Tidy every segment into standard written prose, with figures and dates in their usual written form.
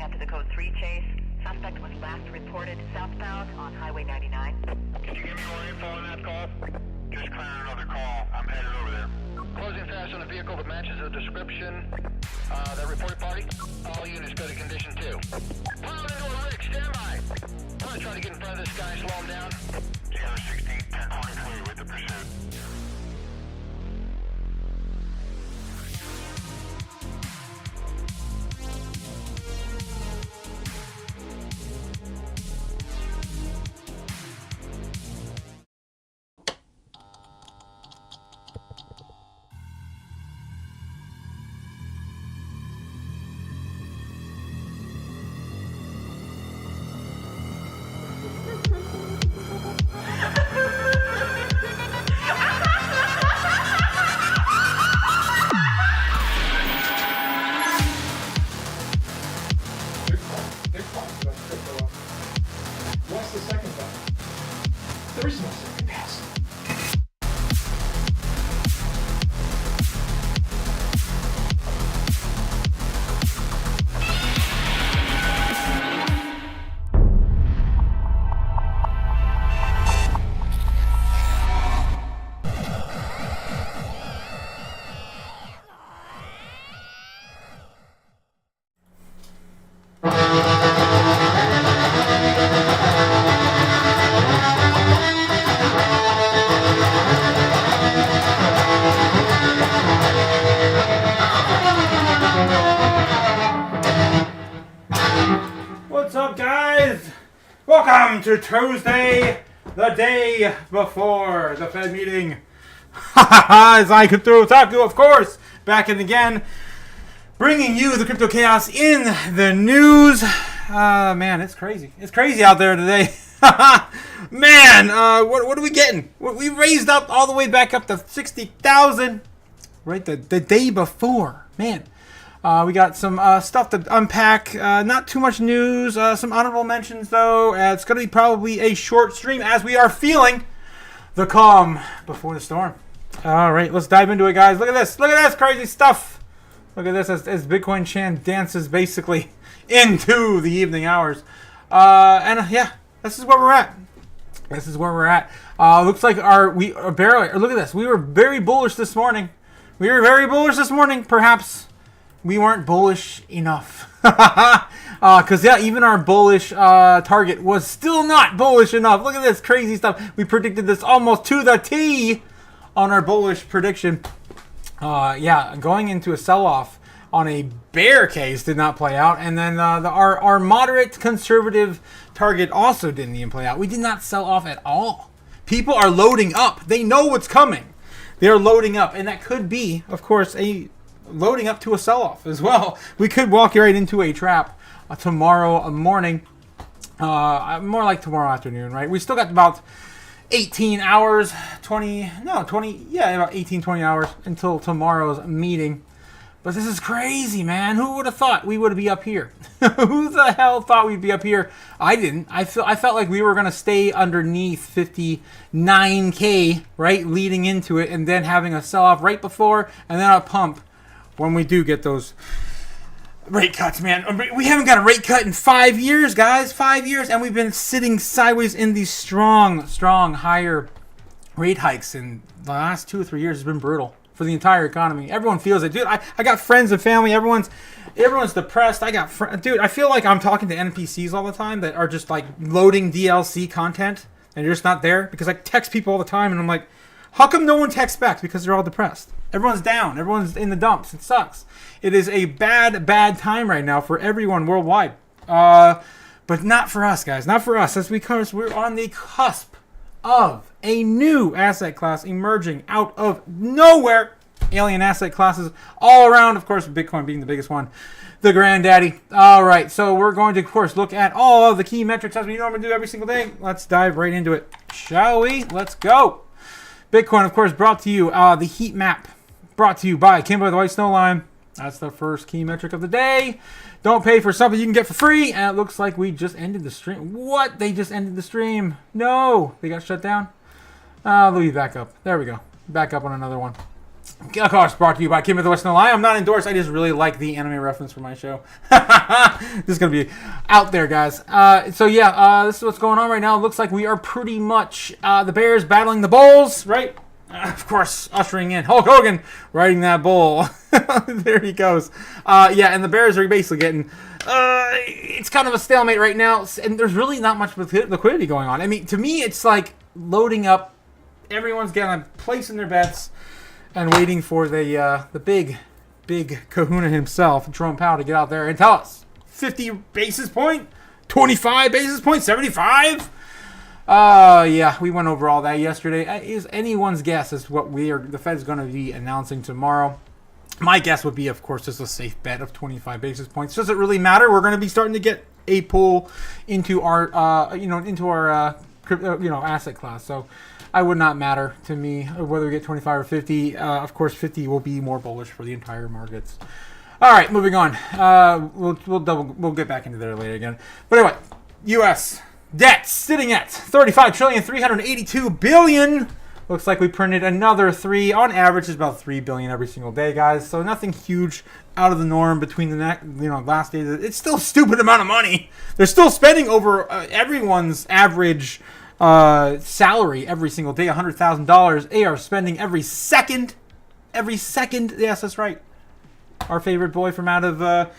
10 to the code 3 chase. Suspect was last reported southbound on Highway 99. Can you give me more info on that call? Just clearing another call. I'm headed over there. Closing fast on a vehicle that matches the description. That reported party? All units go to condition 2. Pile into a rig, stand by. I'm gonna try to get in front of this guy, slow him down. 016, 1023 with the pursuit. What's the second button? There is no second pass. What's up, guys? Welcome to Tuesday, the day before the Fed meeting. It's I, Crypto Otaku, of course, back in again, bringing you the Crypto Chaos in the news. Man, it's crazy. It's crazy out there today. Man, what are we getting? We raised up all the way back up to 60,000, right? The day before, man. We got some stuff to unpack. Not too much news. Some honorable mentions, though. It's going to be probably a short stream as we are feeling the calm before the storm. All right, let's dive into it, guys. Look at this. Look at this crazy stuff. Look at this as Bitcoin Chan dances basically into the evening hours. Yeah, this is where we're at. This is where we're at. Looks like look at this. We were very bullish this morning. Perhaps we weren't bullish enough. Because, yeah, even our bullish target was still not bullish enough. Look at this crazy stuff. We predicted this almost to the T on our bullish prediction. Yeah, going into a sell-off on a bear case did not play out. And then our moderate conservative target also didn't even play out. We did not sell off at all. People are loading up. They know what's coming. They're loading up. And that could be, of course, a loading up to a sell-off as well. We could walk right into a trap tomorrow morning. More like tomorrow afternoon, right? We still got about 18 hours, about 18, 20 hours until tomorrow's meeting. But this is crazy, man. Who would have thought we would be up here? Who the hell thought we'd be up here? I didn't. I felt like we were going to stay underneath 59K, right, leading into it, and then having a sell-off right before, and then a pump when we do get those rate cuts, man. We haven't got a rate cut in 5 years, guys. 5 years, and we've been sitting sideways in these strong, higher rate hikes. And the last 2 or 3 years has been brutal for the entire economy. Everyone feels it, dude. I got friends and family. Everyone's depressed. Dude, I feel like I'm talking to NPCs all the time that are just like loading DLC content, and you're just not there, because I text people all the time, and I'm like, how come no one texts back? Because they're all depressed. Everyone's down. Everyone's in the dumps. It sucks. It is a bad time right now for everyone worldwide. But not for us, guys. Not for us. That's because we're on the cusp of a new asset class emerging out of nowhere. Alien asset classes all around. Of course, Bitcoin being the biggest one. The granddaddy. All right. So we're going to, of course, look at all of the key metrics as we normally do every single day. Let's dive right into it. Shall we? Let's go. Bitcoin, of course, brought to you. The heat map brought to you by Kimbo the White Snow Line. That's the first key metric of the day. Don't pay for something you can get for free. And it looks like we just ended the stream. What? They just ended the stream. No. They got shut down. Let me back up. There we go. Back up on another one. Of course, brought to you by Kim of the West No Lie. I'm not endorsed. I just really like the anime reference for my show. This is going to be out there, guys. This is what's going on right now. It looks like we are pretty much the Bears battling the Bulls, right? Of course, ushering in Hulk Hogan riding that bull. There he goes. And the Bears are basically getting... it's kind of a stalemate right now, and there's really not much liquidity going on. I mean, to me, it's like loading up. Everyone's getting placing their bets and waiting for the big kahuna himself, Jerome Powell, to get out there and tell us 50 basis point, 25 basis point, 75. We went over all that yesterday. Is anyone's guess as what the Fed's going to be announcing tomorrow? My guess would be, of course, just a safe bet of 25 basis points. Does it really matter? We're going to be starting to get a pull into our asset class. So I would not matter to me whether we get 25 or 50. Of course, 50 will be more bullish for the entire markets. All right, moving on. We'll get back into there later again. But anyway, U.S. debt sitting at $35.382 trillion. Looks like we printed another 3. On average, it's about $3 billion every single day, guys. So nothing huge out of the norm between the last days. It's still a stupid amount of money. They're still spending over everyone's average salary every single day, $100,000. They are spending every second. Yes, that's right. Our favorite boy from out of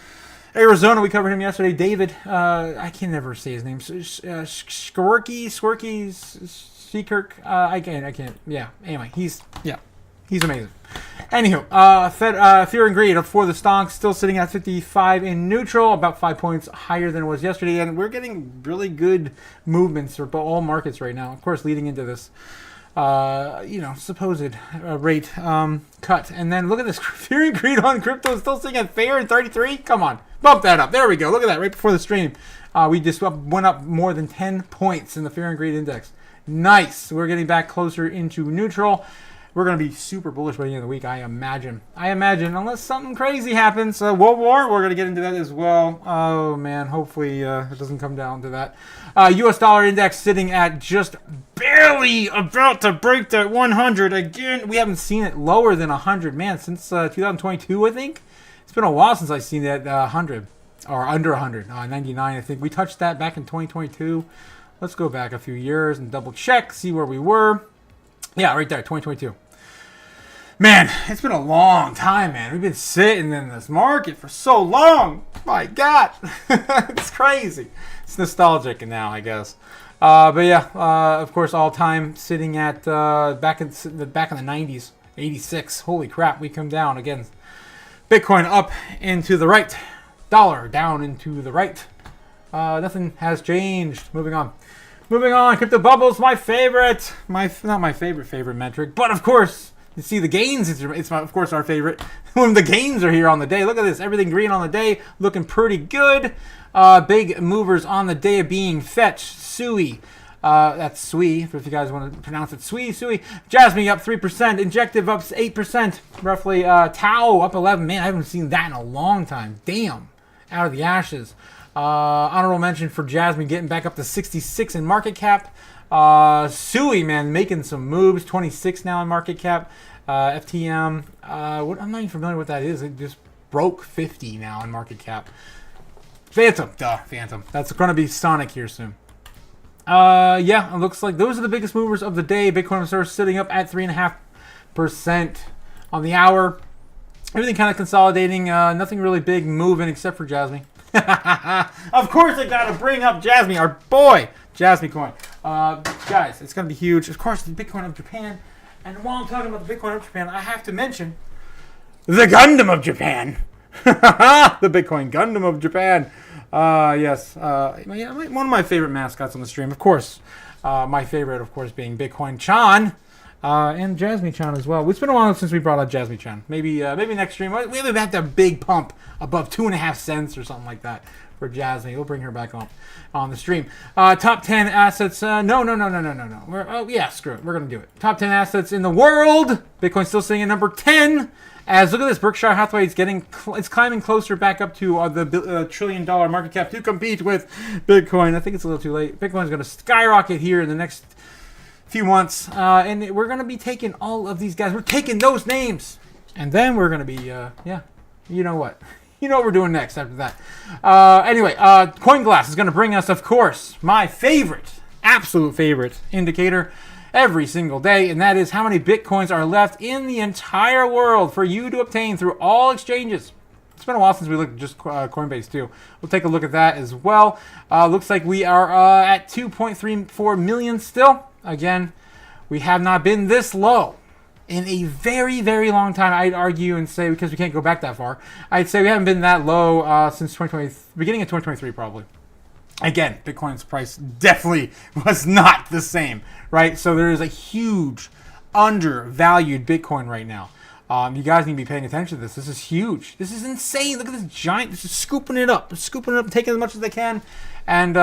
Arizona, we covered him yesterday. David, I can never say his name. Squirky, Seekirk. I can't. Yeah. Anyway, he's amazing. Anywho, Fed fear and greed for the stocks still sitting at 55 in neutral, about 5 points higher than it was yesterday, and we're getting really good movements for all markets right now. Of course, leading into this, supposed rate cut, and then look at this fear and greed on crypto still sitting at fair and 33. Come on, bump that up. There we go. Look at that right before the stream. We just went up more than 10 points in the fear and greed index. Nice. We're getting back closer into neutral. We're going to be super bullish by the end of the week, I imagine. Unless something crazy happens. World War, we're going to get into that as well. Oh, man. Hopefully it doesn't come down to that. U.S. dollar index sitting at just barely about to break that 100 again. We haven't seen it lower than 100, man, since 2022, I think. It's been a while since I've seen that 100. Or under 100. 99, I think. We touched that back in 2022. Let's go back a few years and double check, see where we were. Yeah, right there, 2022. Man, it's been a long time, man. We've been sitting in this market for so long. My God, it's crazy. It's nostalgic now, I guess. Of course, all time sitting at back in the 90s, 86. Holy crap, we come down again. Bitcoin up and the right, dollar down and to the right. Nothing has changed. Moving on. Crypto bubbles, my favorite. Not my favorite metric, but of course, you see the gains. It's of course our favorite when the gains are here on the day. Look at this. Everything green on the day, looking pretty good. Big movers on the day being Fetch, Sui. That's Sui, if you guys want to pronounce it. Sui. Jasmine up 3%. Injective up 8%. Roughly. Tau up 11%. Man, I haven't seen that in a long time. Damn. Out of the ashes. Honorable mention for Jasmine getting back up to 66 in market cap. Sui, man, making some moves. 26 now in market cap. FTM. I'm not even familiar with what that is. It just broke 50 now in market cap. Phantom. That's going to be Sonic here soon. It looks like those are the biggest movers of the day. Bitcoin Reserve sitting up at 3.5% on the hour. Everything kind of consolidating. Nothing really big moving except for Jasmine. Of course, I got to bring up Jasmine, our boy, Jasmine Coin. Guys, it's going to be huge. Of course, the Bitcoin of Japan. And while I'm talking about the Bitcoin of Japan, I have to mention the Gundam of Japan. The Bitcoin Gundam of Japan. Yes. One of my favorite mascots on the stream, of course. My favorite, of course, being Bitcoin Chan. And Jasmine Chan as well. It's been a while since we brought out Jasmine Chan. Maybe next stream. We haven't had that big pump above 2.5 cents or something like that for Jasmine. We'll bring her back on the stream. Top 10 assets. No. Screw it. We're going to do it. Top 10 assets in the world. Bitcoin still sitting at number 10. As look at this, Berkshire Hathaway is it's climbing closer back up to the $1 trillion market cap to compete with Bitcoin. I think it's a little too late. Bitcoin's going to skyrocket here in the next few months, and we're going to be taking all of these guys. We're taking those names And then we're going to be, yeah, you know what. You know what we're doing next after that. Anyway, CoinGlass is going to bring us, of course, my favorite, absolute favorite indicator every single day, and that is how many Bitcoins are left in the entire world for you to obtain through all exchanges. It's been a while since we looked at just Coinbase too. We'll take a look at that as well. Looks like we are at 2.34 million still. Again, we have not been this low in a very, very long time. I'd argue and say, because we can't go back that far, I'd say we haven't been that low since 2020, beginning of 2023 probably. Again, Bitcoin's price definitely was not the same, right? So there is a huge undervalued Bitcoin right now. You guys need to be paying attention to this. This is huge. This is insane. Look at this giant. This is scooping it up, taking as much as they can. And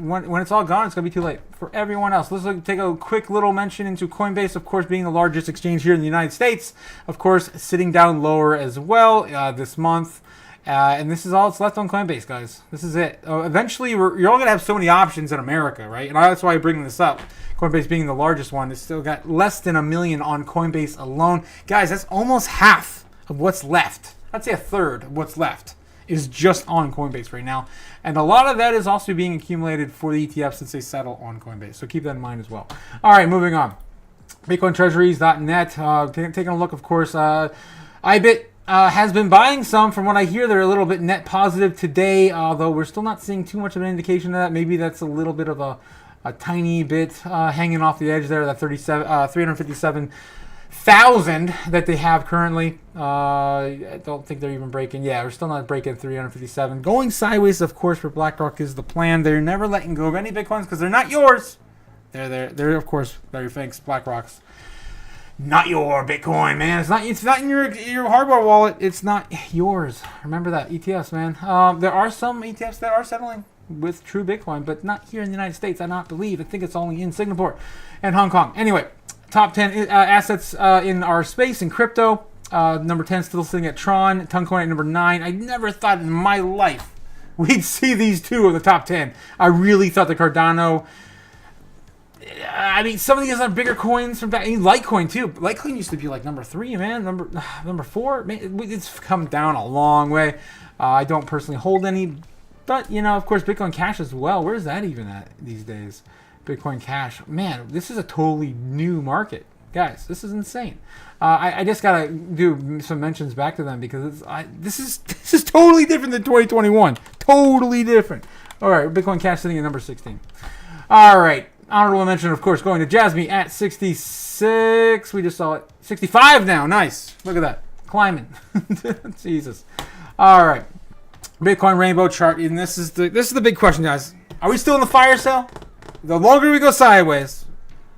when it's all gone, it's going to be too late for everyone else. Let's take a quick little mention into Coinbase, of course, being the largest exchange here in the United States. Of course, sitting down lower as well this month. And this is all that's left on Coinbase, guys. This is it. Eventually, you're only going to have so many options in America, right? And that's why I bring this up. Coinbase being the largest one, it's still got less than 1 million on Coinbase alone. Guys, that's almost half of what's left. I'd say a third of what's left is just on Coinbase right now. And a lot of that is also being accumulated for the ETFs since they settle on Coinbase. So keep that in mind as well. All right, moving on. BitcoinTreasuries.net. Taking a look, of course. IBIT has been buying some. From what I hear, they're a little bit net positive today, although we're still not seeing too much of an indication of that. Maybe that's a little bit of a tiny bit hanging off the edge there, that 357,000 that they have currently. I don't think they're even breaking. Yeah, we're still not breaking 357. Going sideways, of course, for BlackRock is the plan. They're never letting go of any Bitcoins because they're not yours. They're of course, Larry Fink's, BlackRock's. Not your Bitcoin, man. It's not in your hardware wallet. It's not yours. Remember that. ETFs, man. There are some ETFs that are settling with true Bitcoin, but not here in the United States, I not believe. I think it's only in Singapore and Hong Kong. Anyway, top 10 assets in our space in crypto. Number 10 still sitting at Tron. Toncoin at number 9. I never thought in my life we'd see these two of the top 10. I really thought the Cardano... I mean, some of these are bigger coins from back. Litecoin too. Litecoin used to be like number 3, man. Number 4. Man, it's come down a long way. I don't personally hold any, but you know, of course, Bitcoin Cash as well. Where's that even at these days? Bitcoin Cash, man. This is a totally new market, guys. This is insane. I just gotta do some mentions back to them because this is totally different than 2021. Totally different. All right, Bitcoin Cash sitting at number 16. All right. Honorable mention, of course, going to Jasmine at 66. We just saw it. 65 now. Nice. Look at that. Climbing. Jesus. All right. Bitcoin Rainbow chart. And this is the big question, guys. Are we still in the fire sale? The longer we go sideways,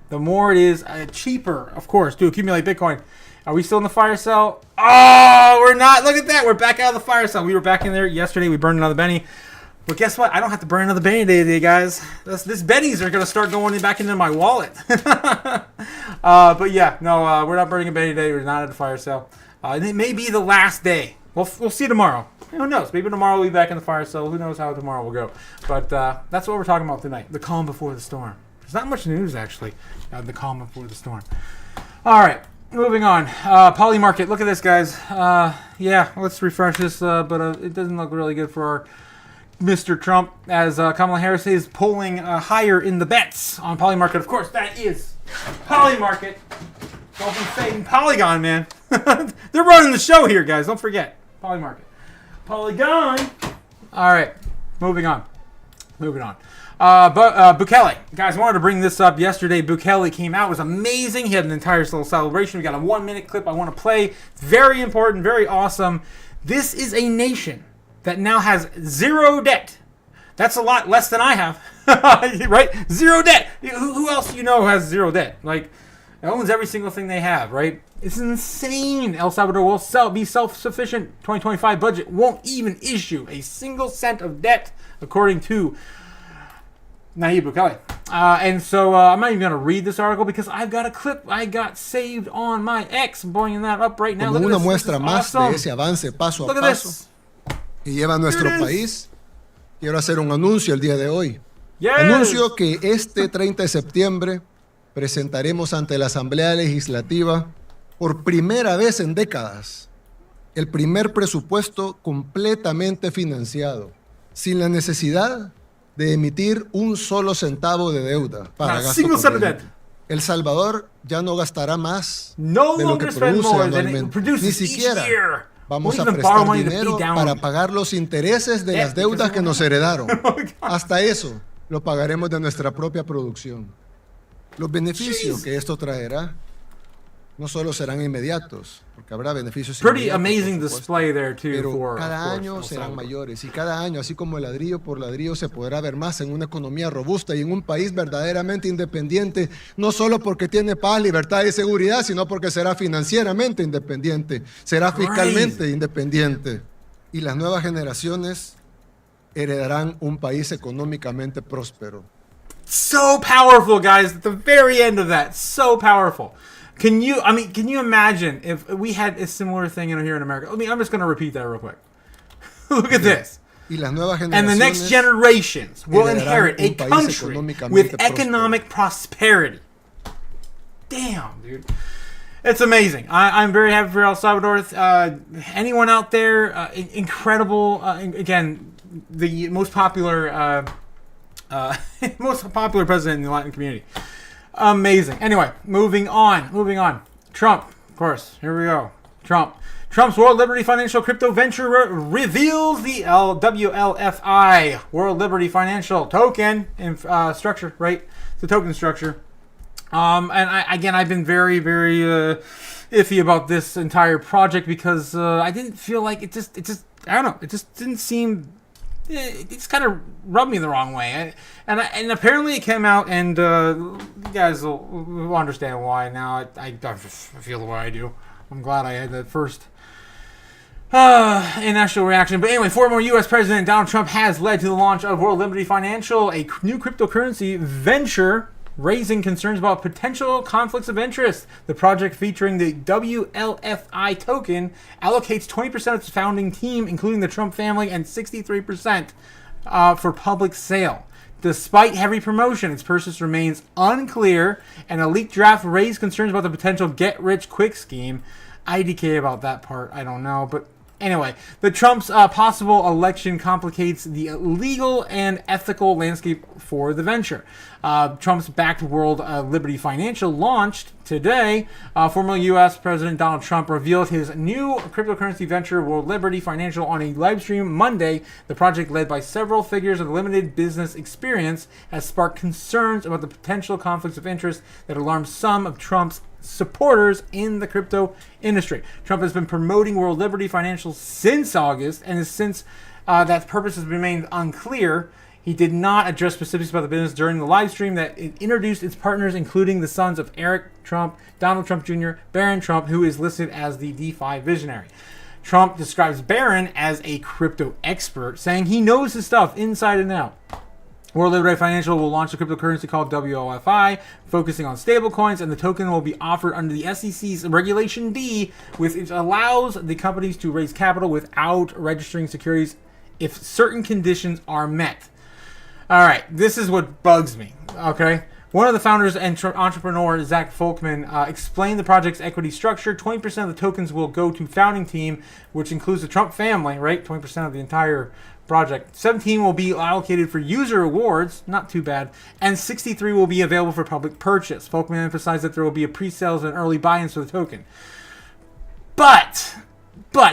the more it is cheaper, of course, to accumulate Bitcoin. Are we still in the fire sale? Oh, we're not. Look at that. We're back out of the fire sale. We were back in there yesterday. We burned another Benny. But guess what? I don't have to burn another Benny today, guys. This Bennies are going to start going back into my wallet. But yeah, no, we're not burning a Benny today. We're not at a fire sale. And it may be the last day. We'll see tomorrow. Who knows? Maybe tomorrow we'll be back in the fire sale. Who knows how tomorrow will go. But that's what we're talking about tonight. The calm before the storm. There's not much news, actually. The calm before the storm. All right. Moving on. Poly market. Look at this, guys. Yeah, let's refresh this. But it doesn't look really good for our Mr. Trump, as Kamala Harris is polling higher in the bets on Polymarket. Of course, that is Polymarket. Don't be fading Polygon, man. They're running the show here, guys. Don't forget. Polymarket. Polygon. All right. Moving on. Bukele. Guys, I wanted to bring this up yesterday. Bukele came out. It was amazing. He had an entire little celebration. We got a 1-minute clip I want to play. Very important. Very awesome. This is a nation that now has zero debt. That's a lot less than I have, right? Zero debt. Who else you know has zero debt? Like, it owns every single thing they have, right? It's insane. El Salvador will be self-sufficient. 2025 budget won't even issue a single cent of debt, according to Nayib Bukele. And so I'm not even going to read this article because I've got a clip I got saved on my X. I'm bringing that up right now. Como Look una at this. muestra más Awesome. de ese avance paso a Look at paso this. que lleva a nuestro país, quiero hacer un anuncio el día de hoy. Yes. Anuncio que este 30 de septiembre presentaremos ante la Asamblea Legislativa por primera vez en décadas, el primer presupuesto completamente financiado, sin la necesidad de emitir un solo centavo de deuda para gasto corriente. El Salvador ya no gastará más de lo que produce anualmente. Ni siquiera vamos a prestar dinero para pagar los intereses de las deudas que nos heredaron. Hasta eso lo pagaremos de nuestra propia producción. Los beneficios que esto traerá no solo serán inmediatos, porque habrá beneficios Pretty inmediatos, amazing display there too. pero cada año serán mayores, y cada año, así como ladrillo por ladrillo, se podrá ver más en una economía robusta y en un país verdaderamente independiente, no solo porque tiene paz, libertad y seguridad, sino porque será financieramente independiente, será fiscalmente independiente, y las nuevas generaciones heredarán un país económicamente próspero. So powerful, guys, at the very end of that. So powerful. Can you imagine if we had a similar thing here in America? I'm just going to repeat that real quick. Look at this. Y las nuevas And the next generaciones generations will inherit a un país country económicamente with próspero. economic prosperity. Damn, dude. It's amazing. I'm very happy for El Salvador. Anyone out there, incredible. Again, the most popular president in the Latin community. Amazing. Anyway, moving on. Trump, of course. Here we go. Trump's World Liberty Financial Crypto Venture reveals the WLFI, World Liberty Financial Token structure, right? The token structure. And I've been very, very iffy about this entire project because I didn't feel like it just I don't know. It just didn't seem. It just kind of rubbed me the wrong way, and apparently it came out, and you guys will understand why now. I feel the way I do. I'm glad I had that first initial reaction. But anyway, former U.S. President Donald Trump has led to the launch of World Liberty Financial, a new cryptocurrency venture, raising concerns about potential conflicts of interest. The project, featuring the WLFI token, allocates 20% of its founding team, including the Trump family, and 63% for public sale. Despite heavy promotion, its purchase remains unclear, and a leaked draft raised concerns about the potential get-rich-quick scheme. IDK about that part, I don't know, but anyway, the Trump's possible election complicates the legal and ethical landscape for the venture. Trump's backed World Liberty Financial launched today. Former U.S. President Donald Trump revealed his new cryptocurrency venture, World Liberty Financial, on a live stream Monday. The project, led by several figures of limited business experience, has sparked concerns about the potential conflicts of interest that alarm some of Trump's supporters in the crypto industry. Trump has been promoting World Liberty Financial since August, and since that purpose has remained unclear, he did not address specifics about the business during the live stream that it introduced its partners, including the sons of Eric Trump, Donald Trump Jr., Barron Trump, who is listed as the DeFi visionary. Trump describes Barron as a crypto expert, saying he knows his stuff inside and out. World Liberty Financial will launch a cryptocurrency called WLFI, focusing on stablecoins, and the token will be offered under the SEC's Regulation D, which allows the companies to raise capital without registering securities if certain conditions are met. All right, this is what bugs me, okay? One of the founders and entrepreneur, Zach Folkman, explained the project's equity structure. 20% of the tokens will go to founding team, which includes the Trump family, right? 20% of the entire project. 17 will be allocated for user rewards, not too bad, and 63 will be available for public purchase. Folkman emphasized that there will be a pre-sales and early buy-ins for the token. But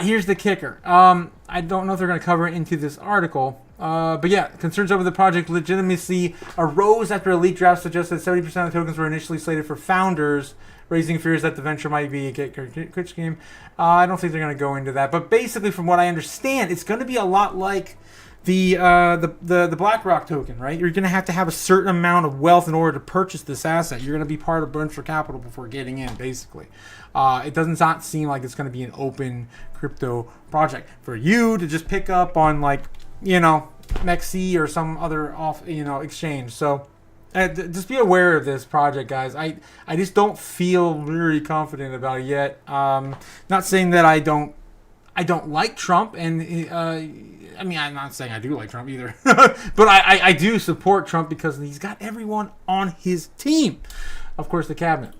here's the kicker. I don't know if they're going to cover it into this article. But yeah, concerns over the project legitimacy arose after a leaked draft suggested 70% of the tokens were initially slated for founders, raising fears that the venture might be a get-rich scheme. I don't think they're going to go into that. But basically, from what I understand, it's going to be a lot like the BlackRock token, right? You're going to have a certain amount of wealth in order to purchase this asset. You're going to be part of venture capital before getting in, basically. It does not seem like it's going to be an open crypto project. For you to just pick up on, MEXC or some other exchange. So just be aware of this project, guys. I just don't feel very confident about it yet. Not saying that I don't like Trump, and I'm not saying I do like Trump either, but I do support Trump because he's got everyone on his team. Of course, the cabinet.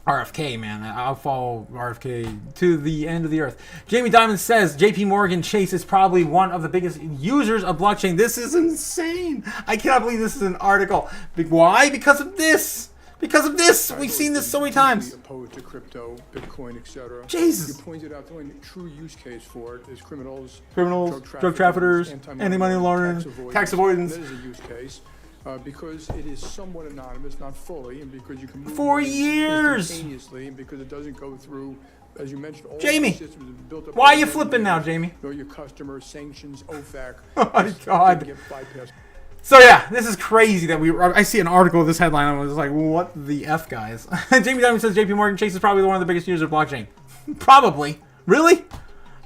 RFK, man. I'll follow RFK to the end of the earth. Jamie Dimon says JP Morgan Chase is probably one of the biggest users of blockchain. This is insane. I cannot believe this is an article. Why? Because of this. Because of this. We've seen this so many times. Opposed to crypto, Bitcoin, etc. Jesus. You pointed out the only true use case for it is criminals, drug traffickers, anti-money laundering, tax avoidance. That is a use case. Because it is somewhat anonymous, not fully, and because you can move 4 years instantaneously, and because it doesn't go through, as you mentioned, all Jamie, the systems that are built up. Why are you flipping now, Jamie? Know your customer, sanctions, OFAC. Oh my God. Get bypassed. So yeah, this is crazy that I see an article with this headline and I was like, what the F, guys? Jamie Dimon says JP Morgan Chase is probably one of the biggest users of blockchain. Probably. Really?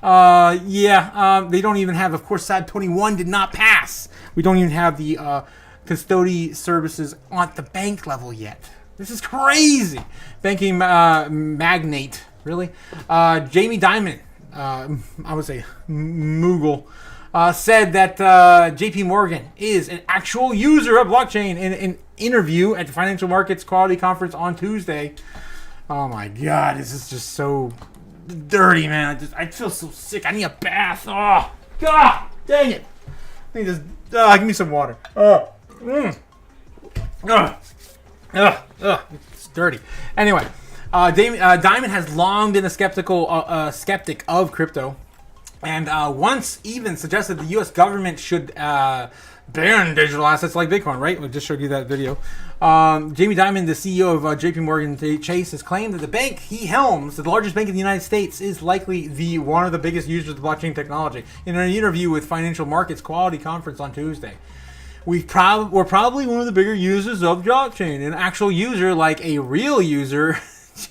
Yeah. They don't even have, of course, SAB 21 did not pass. We don't even have the custody services on the bank level yet. This is crazy. Banking magnate, really? Jamie Dimon, I would say Moogle, said that JP Morgan is an actual user of blockchain in an interview at the Financial Markets Quality Conference on Tuesday. Oh my God, this is just so dirty, man. I feel so sick. I need a bath. Oh, God, dang it. I need this. Give me some water. It's dirty. Anyway, Dimon has long been a skeptic of crypto, and once even suggested the U.S. government should ban digital assets like Bitcoin. Right? We just showed you that video. Jamie Dimon, the CEO of J.P. Morgan Chase, has claimed that the bank he helms, the largest bank in the United States, is likely one of the biggest users of blockchain technology. In an interview with Financial Markets Quality Conference on Tuesday. We're probably one of the bigger users of blockchain. An actual user, like a real user.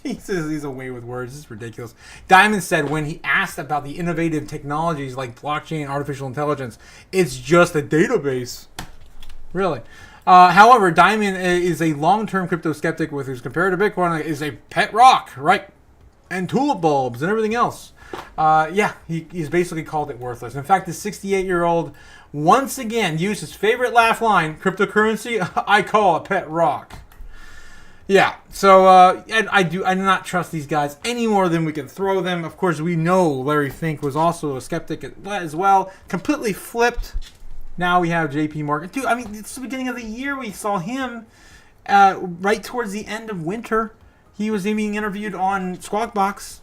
Jesus, he's away with words. This is ridiculous. Dimon said when he asked about the innovative technologies like blockchain and artificial intelligence, it's just a database. Really. However, Dimon is a long-term crypto skeptic with who's compared to Bitcoin is a pet rock, right? And tulip bulbs and everything else. Yeah, he's basically called it worthless. In fact, the 68-year-old once again used his favorite laugh line, cryptocurrency, I call a pet rock. Yeah, so I do not trust these guys any more than we can throw them. Of course, we know Larry Fink was also a skeptic as well. Completely flipped. Now we have JP Morgan. Dude, I mean, it's the beginning of the year. We saw him right towards the end of winter. He was being interviewed on Squawk Box.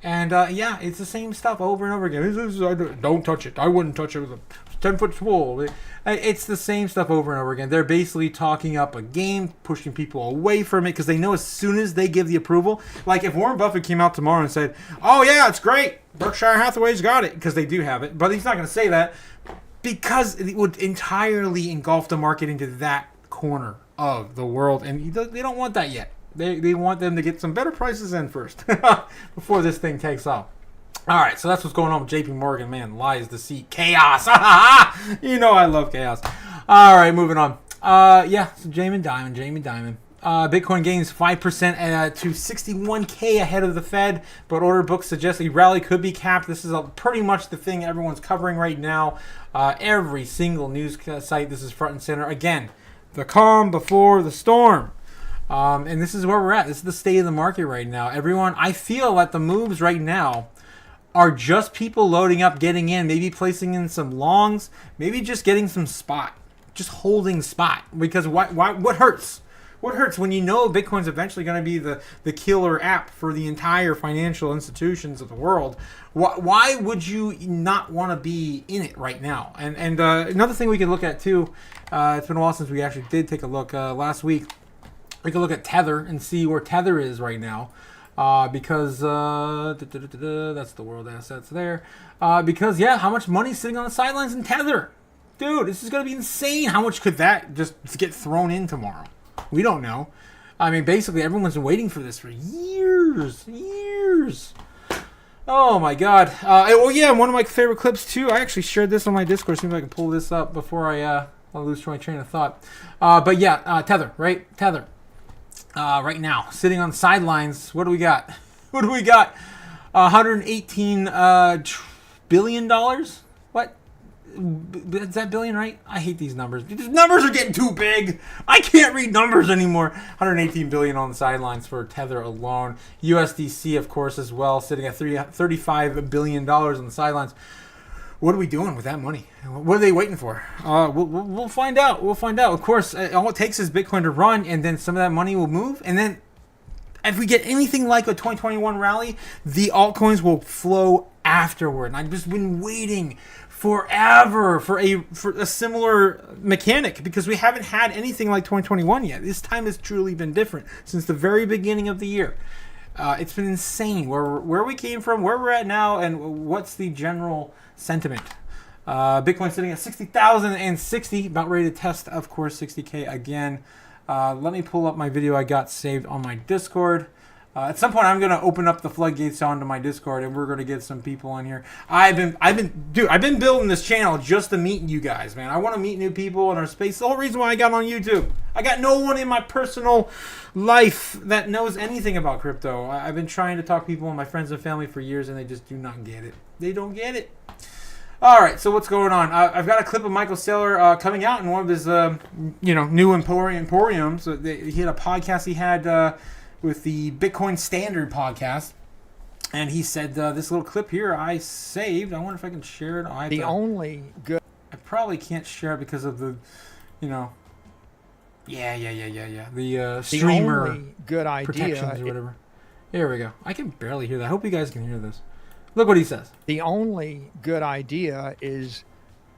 And yeah, it's the same stuff over and over again. Don't touch it. I wouldn't touch it with a 10-foot pole. It's the same stuff over and over again. They're basically talking up a game, pushing people away from it because they know as soon as they give the approval, like if Warren Buffett came out tomorrow and said, "Oh yeah, it's great, Berkshire Hathaway's got it," because they do have it, but he's not going to say that because it would entirely engulf the market into that corner of the world, and they don't want that yet. They want them to get some better prices in first before this thing takes off. All right, so that's what's going on with JP Morgan. Man, lies, deceit, chaos. You know I love chaos. All right, moving on. Yeah, so Jamie Dimon. Bitcoin gains 5% to 61K ahead of the Fed, but order books suggest a rally could be capped. This is pretty much the thing everyone's covering right now. Every single news site, this is front and center. Again, the calm before the storm. And this is where we're at. This is the state of the market right now. Everyone, I feel that the moves right now are just people loading up, getting in, maybe placing in some longs, maybe just getting some spot, just holding spot. Because what hurts? What hurts when you know Bitcoin's eventually going to be the killer app for the entire financial institutions of the world? Why would you not want to be in it right now? And another thing we can look at too, it's been a while since we actually did take a look last week. We can look at Tether and see where Tether is right now. Because that's the world assets there. Because yeah, how much money's sitting on the sidelines in Tether? Dude, this is going to be insane. How much could that just get thrown in tomorrow? We don't know. I mean, basically everyone's been waiting for this for years. Oh my God. Oh yeah, one of my favorite clips too. I actually shared this on my Discord. See if I can pull this up before I lose my train of thought. But yeah, Tether, right? Tether. Right now, sitting on the sidelines. What do we got? $118 billion. What? Is that billion right? I hate these numbers. These numbers are getting too big. I can't read numbers anymore. 118 billion on the sidelines for Tether alone. USDC, of course, as well, sitting at $35 billion on the sidelines. What are we doing with that money? What are they waiting for? We'll find out. We'll find out. Of course, all it takes is Bitcoin to run, and then some of that money will move. And then if we get anything like a 2021 rally, the altcoins will flow afterward. And I've just been waiting forever for a similar mechanic, because we haven't had anything like 2021 yet. This time has truly been different since the very beginning of the year. It's been insane where we came from, where we're at now, and what's the general sentiment. Bitcoin sitting at 60,060, about ready to test, of course, 60K again. Let me pull up my video I got saved on my Discord. At some point, I'm gonna open up the floodgates onto my Discord, and we're gonna get some people on here. I've been building this channel just to meet you guys, man. I want to meet new people in our space. The whole reason why I got on YouTube. I got no one in my personal life that knows anything about crypto. I've been trying to talk to people, my friends and family, for years, and they just do not get it. They don't get it. All right, so what's going on? I've got a clip of Michael Saylor coming out in one of his, new emporiums. So he had a podcast he had with the Bitcoin Standard podcast, and he said this little clip here I saved. I wonder if I can share it. I probably can't share it because of the, the streamer only good idea protections or whatever. Here we go. I can barely hear that. I hope you guys can hear this. Look what he says. The only good idea is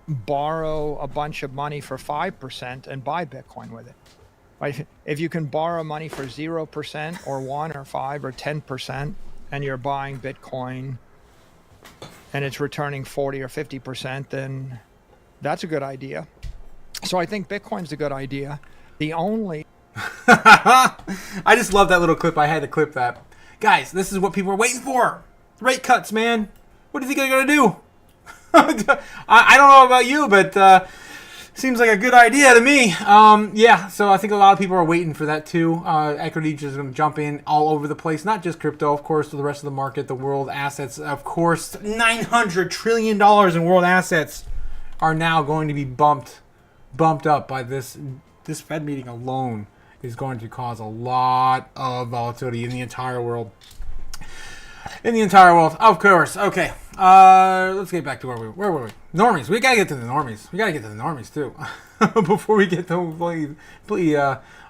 borrow a bunch of money for 5% and buy Bitcoin with it. Right? If you can borrow money for 0% or 1 or 5 or 10%, and you're buying Bitcoin and it's returning 40 or 50%, then that's a good idea. So I think Bitcoin's a good idea. The only... I just love that little clip. I had to clip that. Guys, this is what people are waiting for. Rate cuts, man. What do you think they're going to do? I don't know about you, but... seems like a good idea to me. So I think a lot of people are waiting for that too. Equity just going to jump in all over the place. Not just crypto, of course, to the rest of the market, the world assets. Of course, $900 trillion in world assets are now going to be bumped up by this Fed meeting alone is going to cause a lot of volatility in the entire world. Of course. Okay. Let's get back to where were we? Normies. We gotta get to the normies too. Before we get to completely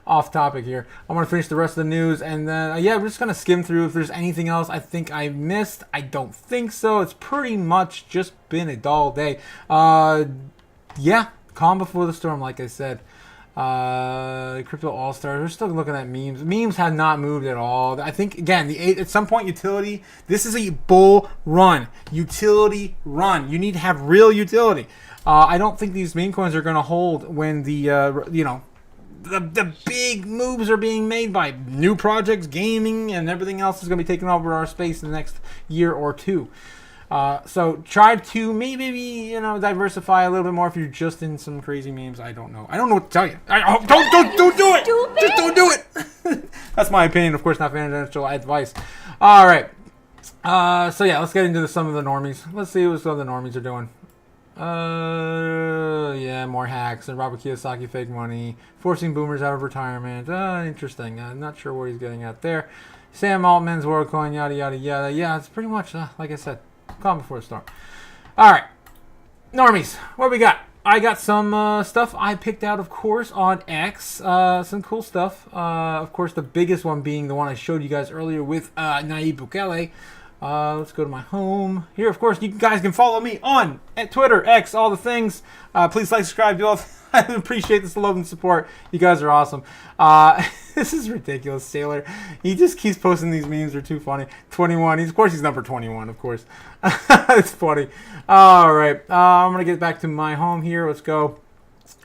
off topic here. I want to finish the rest of the news, and then we're just gonna skim through if there's anything else I think I missed. I don't think so. It's pretty much just been a dull day. Calm before the storm, like I said. Crypto All-Stars, we're still looking at memes. Memes have not moved at all. I think, again, at some point, utility, this is a bull run. Utility run. You need to have real utility. I don't think these meme coins are going to hold when the big moves are being made by new projects, gaming, and everything else is going to be taking over our space in the next year or two. So try to maybe diversify a little bit more if you're just in some crazy memes. I don't know what to tell you. Don't do it. Just don't do it. That's my opinion, of course, not financial advice. All right. Let's get into some of the normies. Let's see what some of the normies are doing. More hacks and Robert Kiyosaki fake money, forcing boomers out of retirement. Interesting. I'm not sure what he's getting at there. Sam Altman's WorldCoin, yada yada yada. Yeah, it's pretty much like I said. Calm before the storm. All right, normies, what we got? I got some stuff I picked out, of course, on X. Some cool stuff. Of course, the biggest one being the one I showed you guys earlier with Nayib Bukele. Let's go to my home here. Of course, you guys can follow me on at Twitter, X, all the things. Please like, subscribe, do all. I appreciate this love and support. You guys are awesome. This is ridiculous, Sailor. He just keeps posting these memes. They're too funny. 21. Of course, he's number 21, of course. It's funny. All right. I'm going to get back to my home here. Let's go.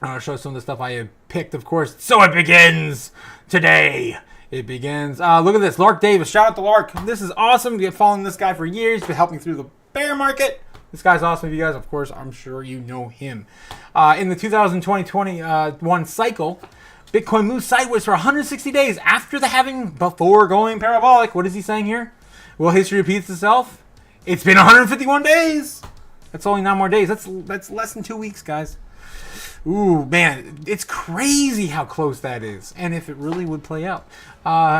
I'll show some of the stuff I have picked, of course. So it begins today. It begins. Look at this. Lark Davis. Shout out to Lark. This is awesome. I've been following this guy for years. He's been helping through the bear market. This guy's awesome. If you guys, of course, I'm sure you know him. In the 2020-21 cycle, Bitcoin moved sideways for 160 days after the halving before going parabolic. What is he saying here? Well, history repeats itself. It's been 151 days. That's only 9 more days. That's less than 2 weeks, guys. Ooh, man, it's crazy how close that is, and if it really would play out.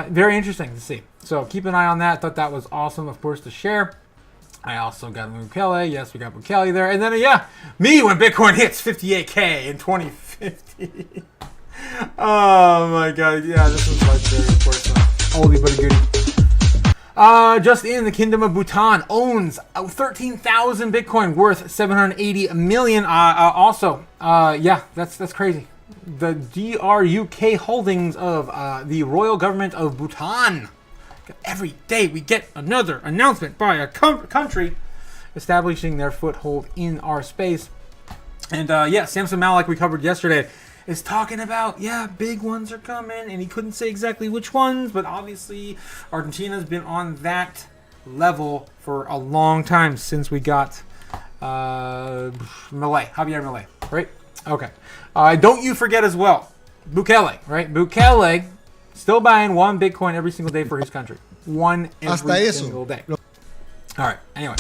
Very interesting to see. So keep an eye on that. Thought that was awesome, of course, to share. I also got Bukele. Yes, we got Bukele there. And then, me when Bitcoin hits 58K in 2050. Oh, my God. Yeah, this was legendary, of course. Oldie but a goodie. Just in, the Kingdom of Bhutan owns 13,000 Bitcoin worth 780 million. That's crazy. The DRUK holdings of the Royal Government of Bhutan. Every day we get another announcement by a country establishing their foothold in our space. And Samson Malik, we covered yesterday, is talking about, big ones are coming, and he couldn't say exactly which ones, but obviously Argentina's been on that level for a long time since we got Javier Milei, right? Okay. Don't you forget as well, Bukele, right? Bukele still buying 1 Bitcoin every single day for his country. 1 every single day. All right. Anyway,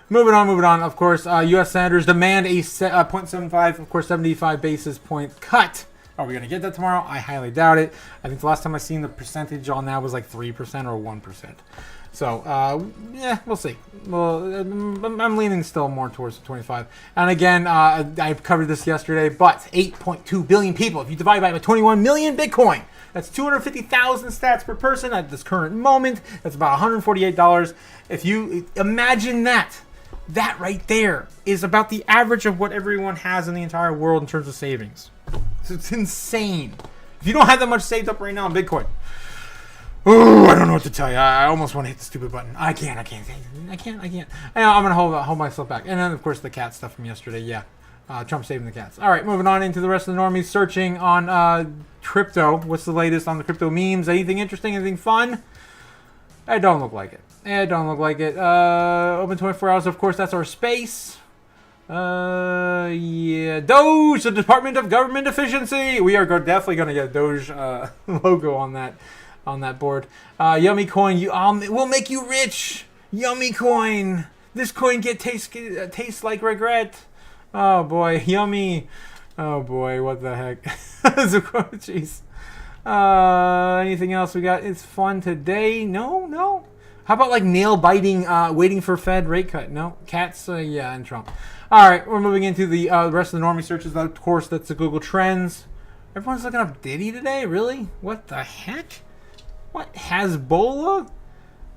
moving on. Of course, U.S. senators demand a 0.75, of course, 75 basis point cut. Are we going to get that tomorrow? I highly doubt it. I think the last time I seen the percentage on that was like 3% or 1%. So, we'll see. Well, I'm leaning still more towards 25. And again, I covered this yesterday, but 8.2 billion people. If you divide by 21 million Bitcoin, that's 250,000 stats per person at this current moment. That's about $148. If you imagine that right there is about the average of what everyone has in the entire world in terms of savings. So it's insane. If you don't have that much saved up right now in Bitcoin, I don't know what to tell you. I almost want to hit the stupid button. I can't. I'm gonna hold myself back. And then of course the cat stuff from yesterday. Trump saving the cats. All right, moving on into the rest of the normies. Searching on crypto. What's the latest on the crypto memes? Anything interesting? Anything fun? It don't look like it. Open 24 hours. Of course, that's our space. Doge, the Department of Government Efficiency. We are definitely going to get a Doge logo on that board. Yummy coin. Will make you rich. Yummy coin. This coin tastes like regret. Oh boy, yummy. Oh boy, what the heck. Jeez. Anything else we got? It's fun today. No. How about like nail biting, waiting for Fed rate cut? No. Cats, and Trump. All right, we're moving into the rest of the normie searches. Of course, that's the Google Trends. Everyone's looking up Diddy today? Really? What the heck? What? Hezbollah?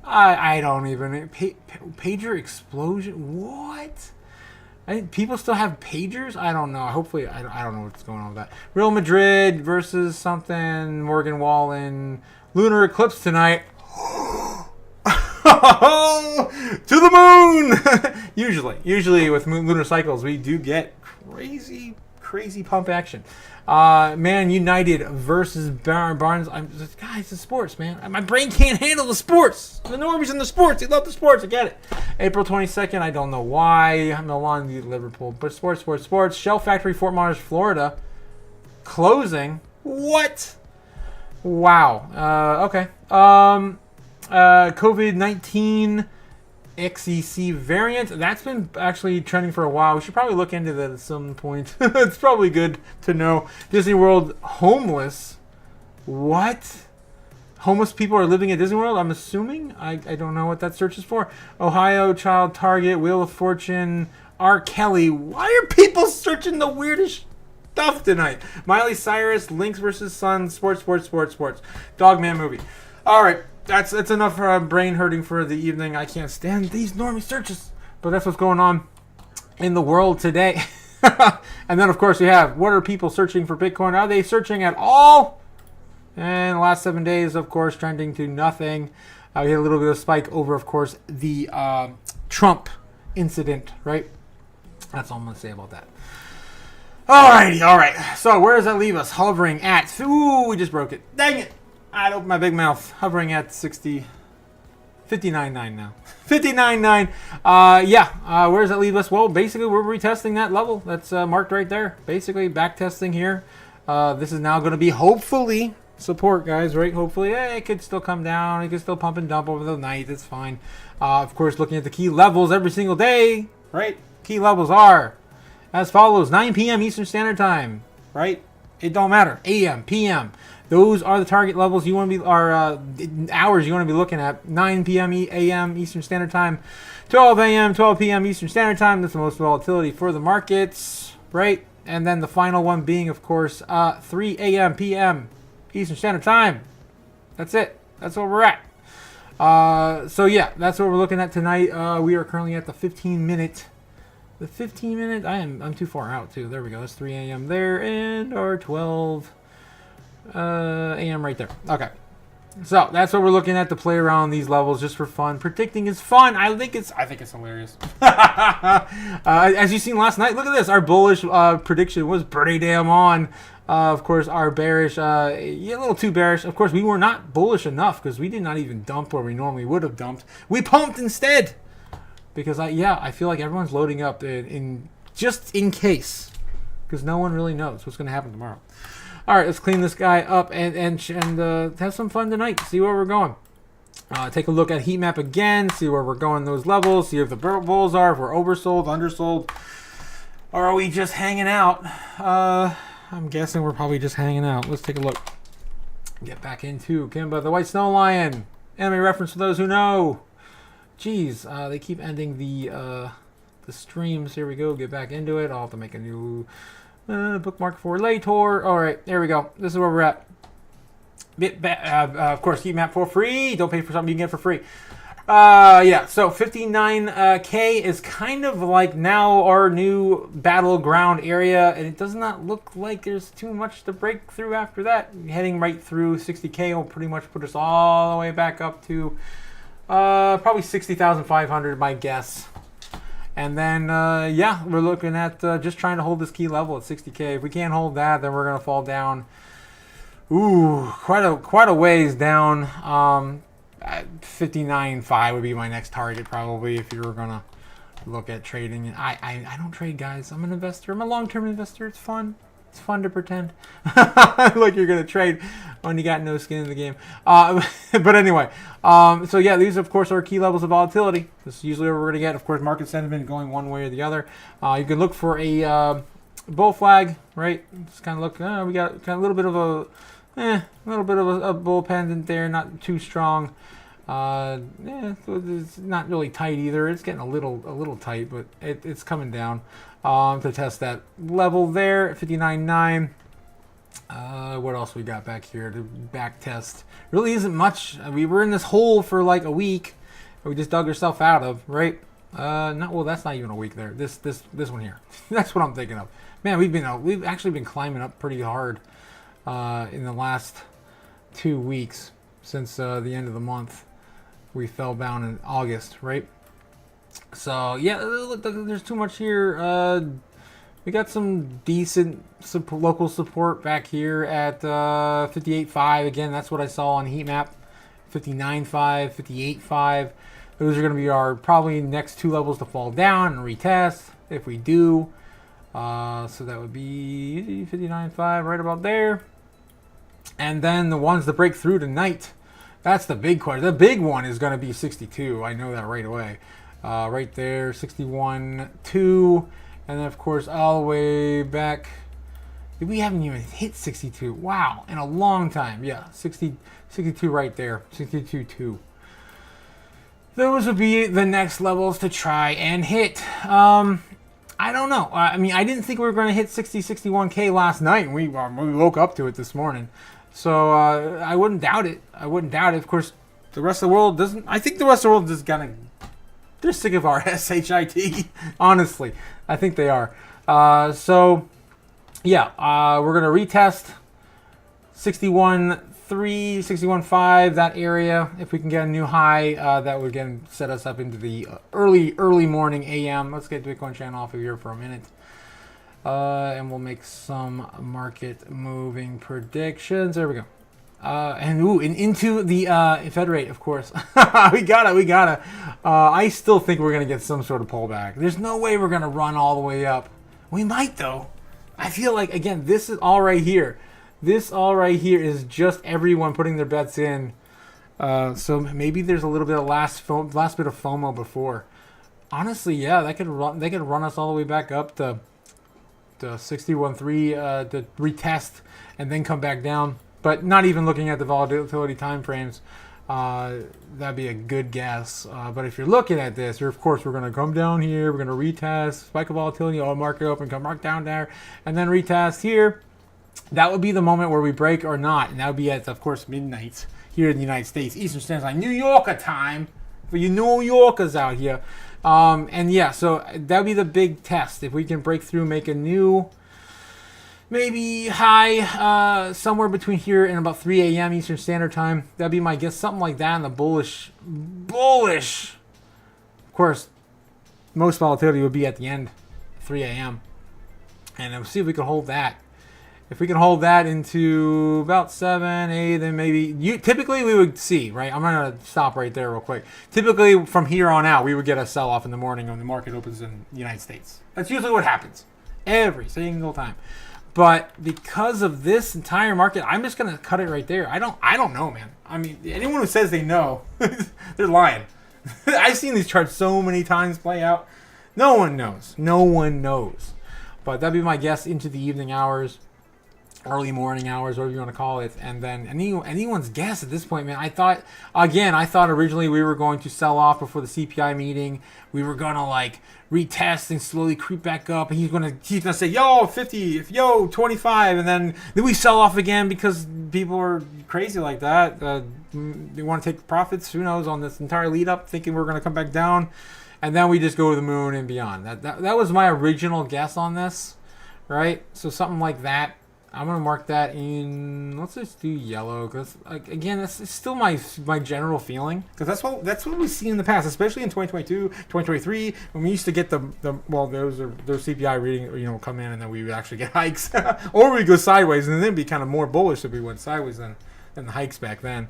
I don't even... Pager explosion? What? People still have pagers? I don't know. Hopefully, I don't know what's going on with that. Real Madrid versus something. Morgan Wallen. Lunar eclipse tonight. To the moon! Usually with lunar cycles, we do get crazy pump action. Man United versus Barnes. Guys, it's sports, man. My brain can't handle the sports. The normies in the sports. They love the sports. I get it. April 22nd. I don't know why. Milan, Liverpool. But sports. Shell Factory, Fort Myers, Florida. Closing. What? Wow. Okay. COVID-19 XEC variant. That's been actually trending for a while. We should probably look into that at some point. It's probably good to know. Disney World homeless. What? Homeless people are living at Disney World, I'm assuming? I don't know what that search is for. Ohio child target, Wheel of Fortune, R. Kelly. Why are people searching the weirdest stuff tonight? Miley Cyrus, Lynx versus Sun, sports. Dogman movie. All right. That's enough brain hurting for the evening. I can't stand these normie searches. But that's what's going on in the world today. And then, of course, we have, what are people searching for Bitcoin? Are they searching at all? And the last 7 days, of course, trending to nothing. We had a little bit of spike over, of course, the Trump incident, right? That's all I'm going to say about that. Alrighty, all right. So where does that leave us? Hovering at, we just broke it. Dang it. I'd open my big mouth. Hovering at 59.9 now. 59.9. Where does that leave us? Well, basically, we're retesting that level. That's marked right there. Basically, back testing here. This is now going to be, hopefully, support, guys, right? Hopefully, it could still come down. It could still pump and dump over the night. It's fine. Of course, looking at the key levels every single day, right? Key levels are as follows: 9 p.m. Eastern Standard Time, right? It don't matter. AM, PM. Those are the target levels you want to be, hours you want to be looking at. 9 p.m. AM Eastern Standard Time, 12 a.m., 12 p.m. Eastern Standard Time. That's the most volatility for the markets, right? And then the final one being, of course, 3 a.m. PM Eastern Standard Time. That's it. That's where we're at. So yeah, that's what we're looking at tonight. We are currently at the 15-minute. The 15-minute. I'm too far out too. There we go. That's 3 a.m. there, and our 12 a.m. right there. Okay. So that's what we're looking at to play around these levels just for fun. Predicting is fun. I think it's hilarious. As you seen last night, look at this. Our bullish prediction was pretty damn on. Of course, our bearish, a little too bearish. Of course, we were not bullish enough because we did not even dump where we normally would have dumped. We pumped instead because I feel like everyone's loading up in just in case, because no one really knows what's going to happen tomorrow. All right, let's clean this guy up and have some fun tonight. See where we're going. Take a look at heat map again. See where we're going. Those levels. See if the bulls are. If we're oversold, undersold, or are we just hanging out? I'm guessing we're probably just hanging out. Let's take a look. Get back into Kimba, the White Snow Lion. Anime reference for those who know. Jeez, they keep ending the streams. Here we go. Get back into it. I'll have to make a new bookmark for later. All right, there we go. This is where we're at. Of course, heat map for free. Don't pay for something you can get for free. Yeah, so 59K is kind of like now our new battleground area, and it does not look like there's too much to break through after that. Heading right through 60K will pretty much put us all the way back up to probably 60,500, my guess. And then, yeah, we're looking at just trying to hold this key level at 60K. If we can't hold that, then we're going to fall down. Ooh, quite a ways down. 59.5 would be my next target probably if you were going to look at trading. I don't trade, guys. I'm an investor. I'm a long-term investor. It's fun. It's fun to pretend like you're going to trade when you got no skin in the game. But anyway, so yeah, these of course are key levels of volatility. This is usually what we're going to get. Of course, market sentiment going one way or the other. You can look for a bull flag, right? Just kind of look. We got kind of a little bit of a bull pendant there, not too strong. It's not really tight either. It's getting a little tight, but it's coming down. To test that level there at 59.9. What else we got back here to back test? Really isn't much. We were in this hole for like a week. We just dug ourselves out of, right? Well, that's not even a week there. This one here. That's what I'm thinking of. Man, we've actually been climbing up pretty hard in the last 2 weeks since the end of the month. We fell down in August, right? So yeah, look, there's too much here. We got some decent local support back here at 58.5. Again, that's what I saw on heat map. 59.5, 58.5. Those are going to be our probably next two levels to fall down and retest if we do. So that would be 59.5 right about there. And then the ones that break through tonight. That's the big question. The big one is going to be 62. I know that right away. Right there, 61.2. And then, of course, all the way back. We haven't even hit 62. Wow, in a long time. Yeah, 62 right there. 62.2. Those would be the next levels to try and hit. I don't know. I mean, I didn't think we were going to hit 61K last night. And we woke up to it this morning. So I wouldn't doubt it. Of course, the rest of the world doesn't. I think the rest of the world is gonna. They're sick of our SHIT. Honestly, I think they are. So yeah, we're gonna retest 61.3, 61.5, that area. If we can get a new high, that would again set us up into the early morning AM. Let's get Bitcoin channel off of here for a minute. And we'll make some market moving predictions. There we go. And into the Fed rate, of course. we gotta. I still think we're gonna get some sort of pullback. There's no way we're gonna run all the way up. We might though. I feel like again, this is all right here. This all right here is just everyone putting their bets in. So maybe there's a little bit of last bit of FOMO before. Honestly, yeah, that could run. They could run us all the way back up to 61.3 to retest and then come back down. But not even looking at the volatility time frames, that'd be a good guess. But if you're looking at this, of course, we're going to come down here. We're going to retest, spike of volatility, all market open, come right down there, and then retest here. That would be the moment where we break or not. And that would be at, of course, midnight here in the United States, Eastern Standard Time, New Yorker time, for you New Yorkers out here. And yeah, so that would be the big test. If we can break through, make a new, maybe high somewhere between here and about 3 a.m. Eastern Standard Time. That'd be my guess, something like that in the bullish. Of course, most volatility would be at the end, 3 a.m. And we'll see if we can hold that. If we can hold that into about 7, 8, then maybe typically we would see, right? I'm gonna stop right there real quick. Typically from here on out, we would get a sell-off in the morning when the market opens in the United States. That's usually what happens every single time. But because of this entire market, I'm just gonna cut it right there. I don't know, man. I mean, anyone who says they know, they're lying. I've seen these charts so many times play out. No one knows. No one knows. But that'd be my guess into the evening hours. Early morning hours, whatever you want to call it, and then anyone's guess at this point, man. I thought originally we were going to sell off before the CPI meeting. We were gonna like retest and slowly creep back up, and he's gonna say, yo, 50, yo, 25, and then we sell off again because people are crazy like that. They want to take profits, who knows, on this entire lead up, thinking we're gonna come back down, and then we just go to the moon and beyond. That was my original guess on this, right? So something like that. I'm going to mark that in, let's just do yellow, because, again, that's still my general feeling, because that's what we see in the past, especially in 2022, 2023, when we used to get those CPI reading, come in, and then we would actually get hikes, or we go sideways, and then it'd be kind of more bullish if we went sideways than the hikes back then.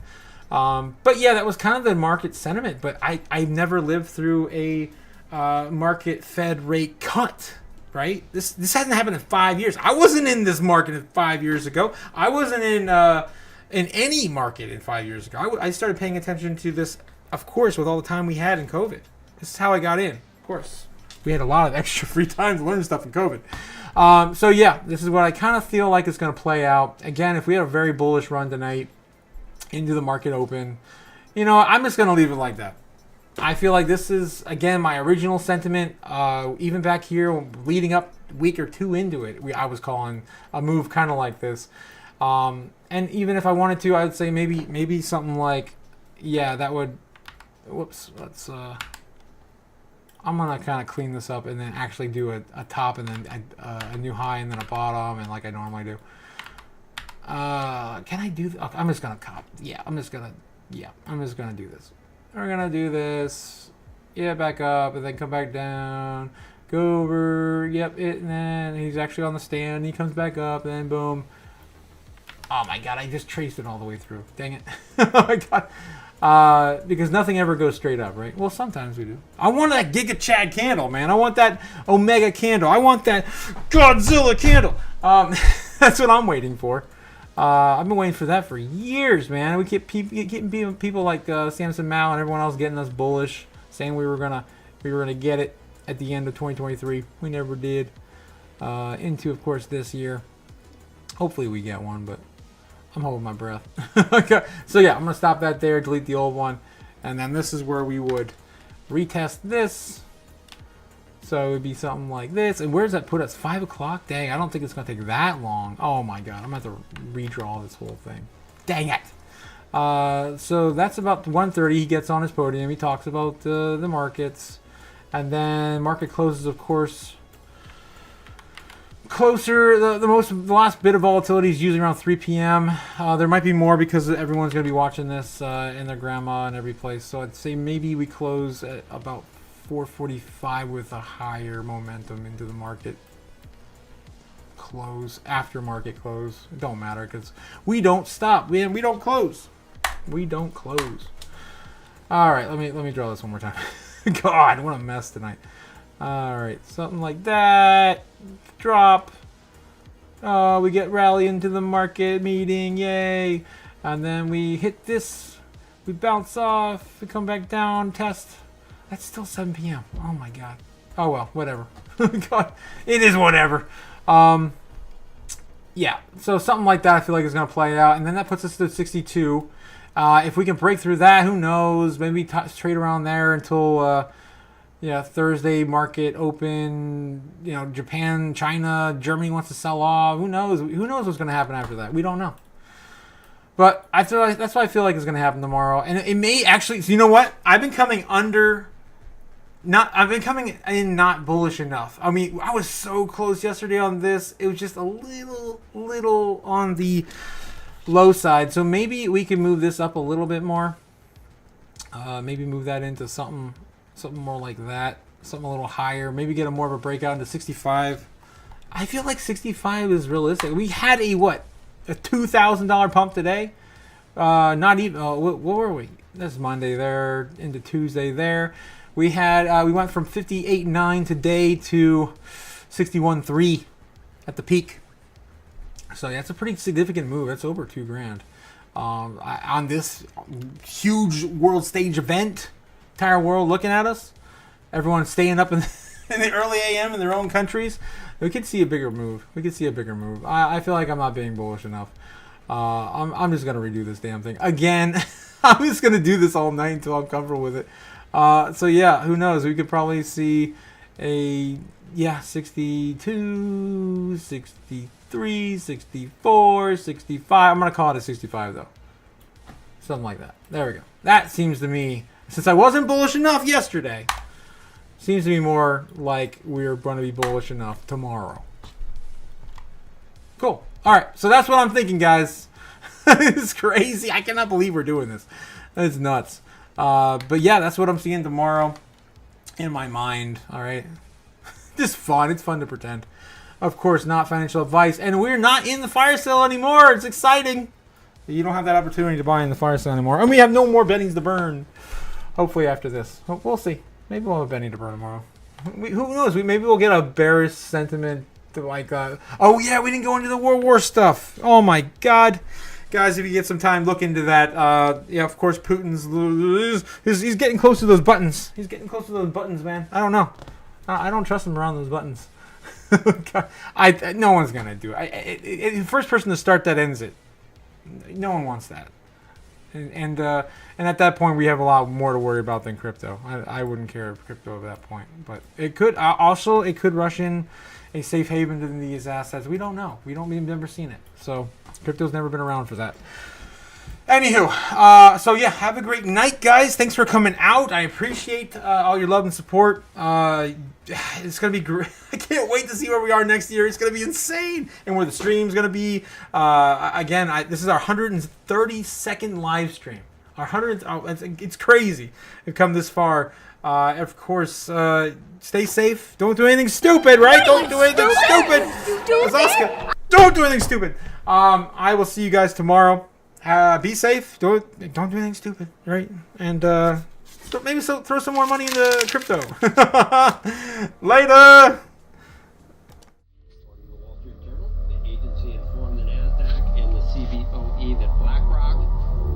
But yeah, that was kind of the market sentiment, but I've never lived through a market Fed rate cut. Right? This hasn't happened in 5 years. I wasn't in this market 5 years ago. I wasn't in any market in 5 years ago. I started paying attention to this, of course, with all the time we had in COVID. This is how I got in. Of course, we had a lot of extra free time to learn stuff in COVID. So yeah, this is what I kind of feel like is going to play out. Again, if we have a very bullish run tonight into the market open, I'm just going to leave it like that. I feel like this is, again, my original sentiment. Even back here, leading up a week or two into it, I was calling a move kind of like this. And even if I wanted to, I would say maybe something like, yeah, that would. Whoops. Let's. I'm gonna kind of clean this up and then actually do a top and then a new high and then a bottom, and like I normally do. Can I do? Okay, I'm just gonna cop. Yeah, I'm just gonna do this. We're gonna do this, back up, and then come back down, go over, and then he's actually on the stand, he comes back up, and then boom. Oh my god, I just traced it all the way through. Dang it. Oh my god. Because nothing ever goes straight up, right? Well, sometimes we do. I want that Giga Chad candle, man. I want that Omega candle. I want that Godzilla candle. That's what I'm waiting for. I've been waiting for that for years, man. We keep getting people like Samson Mao and everyone else getting us bullish, saying we were gonna get it at the end of 2023. We never did. Into, of course, this year. Hopefully we get one, but I'm holding my breath. Okay. So yeah, I'm gonna stop that there, delete the old one, and then this is where we would retest this. So it would be something like this. And where does that put us? 5 o'clock? Dang, I don't think it's going to take that long. Oh my god, I'm going to have to redraw this whole thing. Dang it. So that's about 1:30. He gets on his podium. He talks about the markets. And then market closes, of course, closer. The last bit of volatility is usually around 3 p.m. There might be more because everyone's going to be watching this in their grandma and every place. So I'd say maybe we close at about 4:45 with a higher momentum into the market close, after market close. It don't matter because we don't stop, man. We don't close. We don't close. All right, let me draw this one more time. God, what a mess tonight. All right, something like that. Drop. We get rally into the market meeting, yay! And then we hit this. We bounce off. We come back down, test. That's still 7 p.m. Oh my god. Oh well, whatever. God, it is whatever. Yeah, so something like that I feel like is going to play out. And then that puts us to 62. If we can break through that, who knows? Maybe trade around there until Thursday market open. Japan, China, Germany wants to sell off. Who knows? Who knows what's going to happen after that? We don't know. But I feel like that's what I feel like is going to happen tomorrow. And it may actually. So you know what? I've been coming in not bullish enough. I mean, I was so close yesterday on this. It was just a little on the low side. So maybe we can move this up a little bit more. Maybe move that into something more like that. Something a little higher. Maybe get more of a breakout into 65. I feel like 65 is realistic. We had a $2,000 pump today. Not even. What were we? That's Monday there into Tuesday there. We went from 58.9 today to 61.3 at the peak. So that's a pretty significant move. That's over $2,000 on this huge world stage event. Entire world looking at us. Everyone staying up in the early AM in their own countries. We could see a bigger move. I feel like I'm not being bullish enough. I'm just gonna redo this damn thing again. I'm just gonna do this all night until I'm comfortable with it. So yeah, who knows? We could probably see a 62, 63, 64, 65. I'm gonna call it a 65 though. Something like that. There we go. That seems to me, since I wasn't bullish enough yesterday, seems to be more like we're going to be bullish enough tomorrow. Cool. All right. So that's what I'm thinking, guys. It's crazy. I cannot believe we're doing this. It's nuts. But yeah, that's what I'm seeing tomorrow in my mind. All right. Just fun. It's fun to pretend. Of course, not financial advice. And we're not in the fire sale anymore. It's exciting. You don't have that opportunity to buy in the fire sale anymore. And we have no more bettings to burn. Hopefully after this. We'll see. Maybe we'll have a betting to burn tomorrow. Who knows? Maybe we'll get a bearish sentiment to oh yeah, we didn't go into the World War stuff. Oh my God. Guys, if you get some time, look into that. Of course, Putin's he's getting close to those buttons. He's getting close to those buttons, man. I don't know. I don't trust him around those buttons. No one's gonna do it. The first person to start that ends it. No one wants that. And at that point, we have a lot more to worry about than crypto. I wouldn't care if crypto at that point. But it could rush in a safe haven to these assets. We don't know. We've never seen it. So crypto's never been around for that. Anywho, so yeah, have a great night, guys. Thanks for coming out. I appreciate all your love and support. It's going to be great. I can't wait to see where we are next year. It's going to be insane. And where the stream's going to be. This is our 132nd live stream. Our 100th. It's crazy. We've come this far. Of course, stay safe. Don't do anything stupid, right? Don't do anything stupid. Don't do anything stupid. I will see you guys tomorrow. Be safe. Don't do anything stupid, right? And maybe throw some more money into crypto. Later. According to the Wall Street Journal, the agency informed the NASDAQ and the CBOE that BlackRock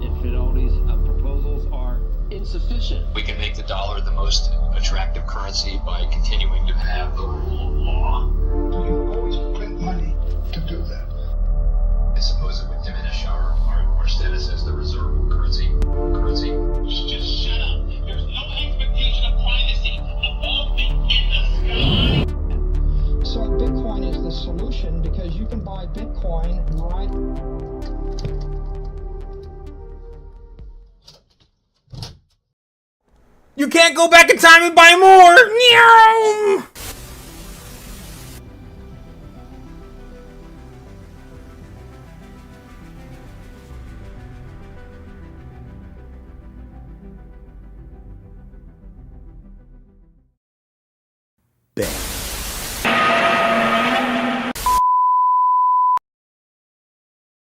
and Fidelity's proposals are insufficient. We can make the dollar the most attractive currency by continuing to have the rule of law. You always print money to do that. I suppose it would diminish our status as the reserve currency. Just shut up. There's no expectation of privacy above me in the sky. So Bitcoin is the solution because you can buy Bitcoin right. You can't go back in time and buy more. Meow.